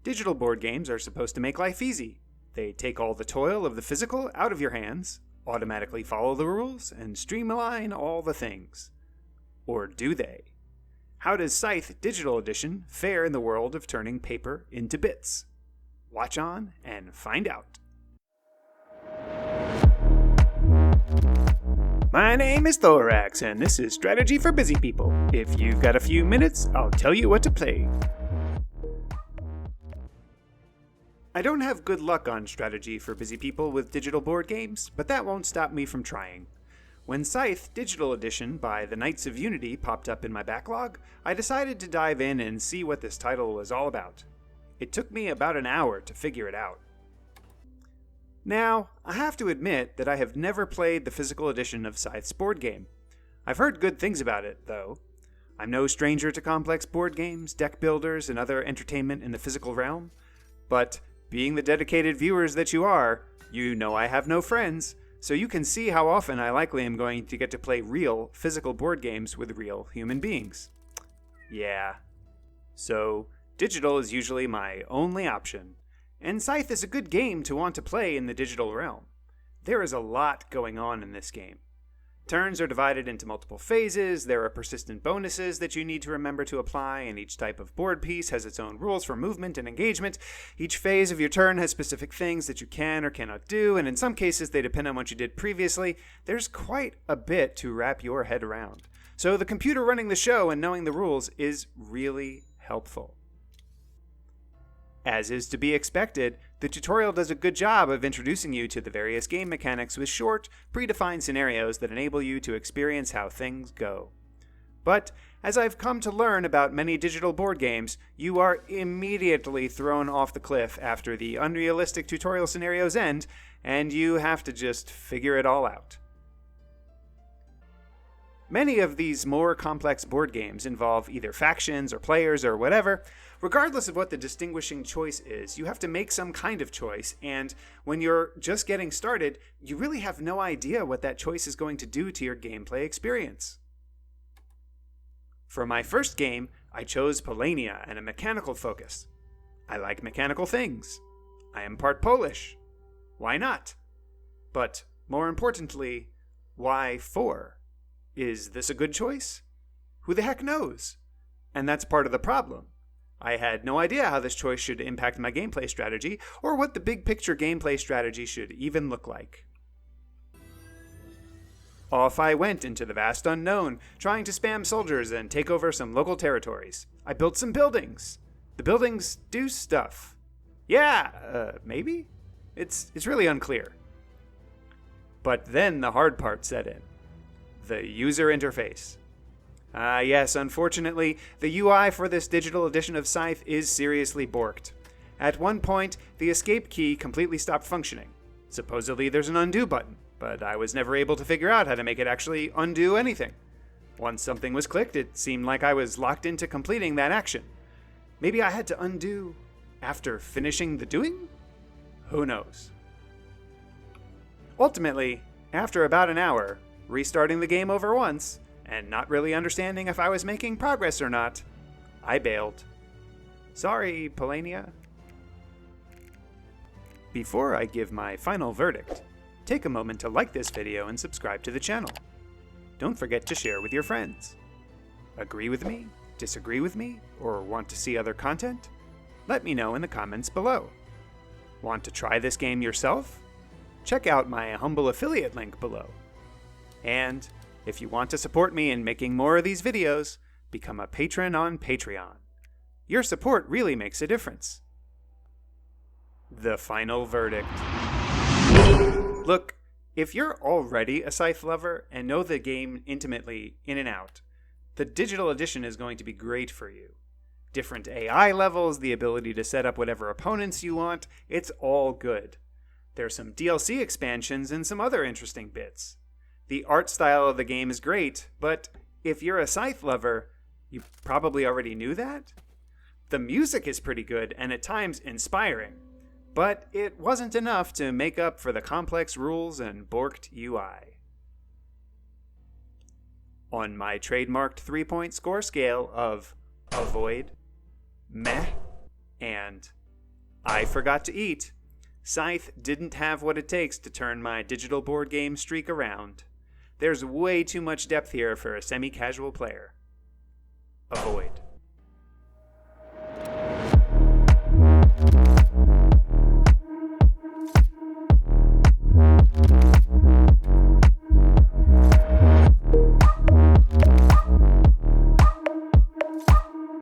Digital board games are supposed to make life easy. They take all the toil of the physical out of your hands, automatically follow the rules, and streamline all the things. Or do they? How does Scythe Digital Edition fare in the world of turning paper into bits? Watch on and find out. My name is Thoraxe, and this is Strategy for Busy People. If you've got a few minutes, I'll tell you what to play. I don't have good luck on Strategy for Busy People with digital board games, but that won't stop me from trying. When Scythe Digital Edition by the Knights of Unity popped up in my backlog, I decided to dive in and see what this title was all about. It took me about an hour to figure it out. Now, I have to admit that I have never played the physical edition of Scythe's board game. I've heard good things about it, though. I'm no stranger to complex board games, deck builders, and other entertainment in the physical realm, but being the dedicated viewers that you are, you know I have no friends, so you can see how often I likely am going to get to play real, physical board games with real human beings. Yeah. So, digital is usually my only option, and Scythe is a good game to want to play in the digital realm. There is a lot going on in this game. Turns are divided into multiple phases, there are persistent bonuses that you need to remember to apply, and each type of board piece has its own rules for movement and engagement. Each phase of your turn has specific things that you can or cannot do, and in some cases they depend on what you did previously. There's quite a bit to wrap your head around. So the computer running the show and knowing the rules is really helpful. As is to be expected, the tutorial does a good job of introducing you to the various game mechanics with short, predefined scenarios that enable you to experience how things go. But, as I've come to learn about many digital board games, you are immediately thrown off the cliff after the unrealistic tutorial scenarios end, and you have to just figure it all out. Many of these more complex board games involve either factions or players or whatever. Regardless of what the distinguishing choice is, you have to make some kind of choice, and when you're just getting started, you really have no idea what that choice is going to do to your gameplay experience. For my first game, I chose Polania and a mechanical focus. I like mechanical things. I am part Polish. Why not? But, more importantly, why 4? Is this a good choice? Who the heck knows? And that's part of the problem. I had no idea how this choice should impact my gameplay strategy, or what the big picture gameplay strategy should even look like. Off I went into the vast unknown, trying to spam soldiers and take over some local territories. I built some buildings. The buildings do stuff. Yeah, maybe? It's really unclear. But then the hard part set in. The user interface. Yes, unfortunately, the UI for this digital edition of Scythe is seriously borked. At one point, the escape key completely stopped functioning. Supposedly there's an undo button, but I was never able to figure out how to make it actually undo anything. Once something was clicked, it seemed like I was locked into completing that action. Maybe I had to undo after finishing the doing? Who knows? Ultimately, after about an hour, restarting the game over once, and not really understanding if I was making progress or not, I bailed. Sorry, Polania. Before I give my final verdict, take a moment to like this video and subscribe to the channel. Don't forget to share with your friends. Agree with me? Disagree with me? Or want to see other content? Let me know in the comments below. Want to try this game yourself? Check out my humble affiliate link below. And if you want to support me in making more of these videos, become a patron on Patreon. Your support really makes a difference. The final verdict. Look, if you're already a Scythe lover and know the game intimately in and out, the digital edition is going to be great for you. Different AI levels, the ability to set up whatever opponents you want, it's all good. There's some DLC expansions and some other interesting bits. The art style of the game is great, but if you're a Scythe lover, you probably already knew that? The music is pretty good and at times inspiring, but it wasn't enough to make up for the complex rules and borked UI. On my trademarked 3-point score scale of avoid, meh, and I forgot to eat. Scythe didn't have what it takes to turn my digital board game streak around. There's way too much depth here for a semi-casual player. Avoid.